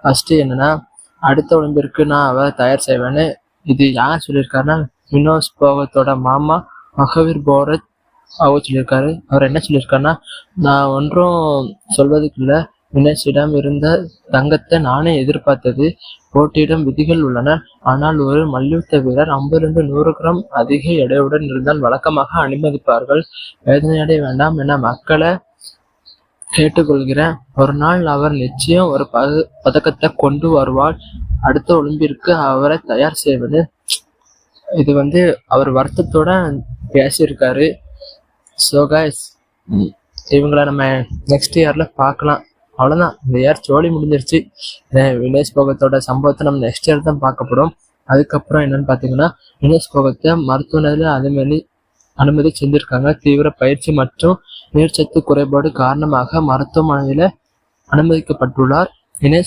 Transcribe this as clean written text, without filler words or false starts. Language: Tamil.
ஃபர்ஸ்ட் என்னன்னா, அடுத்த ஒலிம்பிற்கு நான் அவரை தயார் செய்வேன்னு இது யார் சொல்லியிருக்காருன்னா, வினோஸ் போகத்தோட மாமா மகவீர் போரத் அவர் சொல்லியிருக்காரு. அவர் என்ன சொல்லியிருக்காருன்னா, நான் ஒன்றும் சொல்வதுக்கு இல்லை, வினேஷிடம் இருந்த தங்கத்தை நானே எதிர்பார்த்தது. போட்டியிடும் விதிகள் உள்ளன. ஆனால் ஒரு மல்யுத்த வீரர் 50-100 கிராம் அதிக எடையுடன் இருந்தால் வழக்கமாக அனுமதிப்பார்கள். வேதனையடைய வேண்டாம் என மக்களை கேட்டுக்கொள்கிறேன். ஒரு நாள் அவர் நிச்சயம் ஒரு பதக்கத்தை கொண்டு வருவார். அடுத்த ஒலிம்பிற்கு அவரை தயார் செய்வது. இது அவர் வருத்தத்தோட பேசியிருக்காரு. ஸோ கைஸ், இவங்கள நம்ம நெக்ஸ்ட் இயர்ல பார்க்கலாம். அவ்வளோதான், இந்த இயர் ஜோலி முடிஞ்சிருச்சு. வினேஷ் போகத்தோட சம்பவத்தை நம்ம நெக்ஸ்ட் இயர் தான் பார்க்கப்படும். அதுக்கப்புறம் என்னன்னு பார்த்தீங்கன்னா, வினேஷ் போகத்தை மருத்துவமனையில் அனுமதி செஞ்சிருக்காங்க. தீவிர பயிற்சி மற்றும் நீர்ச்சத்து குறைபாடு காரணமாக மருத்துவமனையில் அனுமதிக்கப்பட்டுள்ளார். வினேஷ்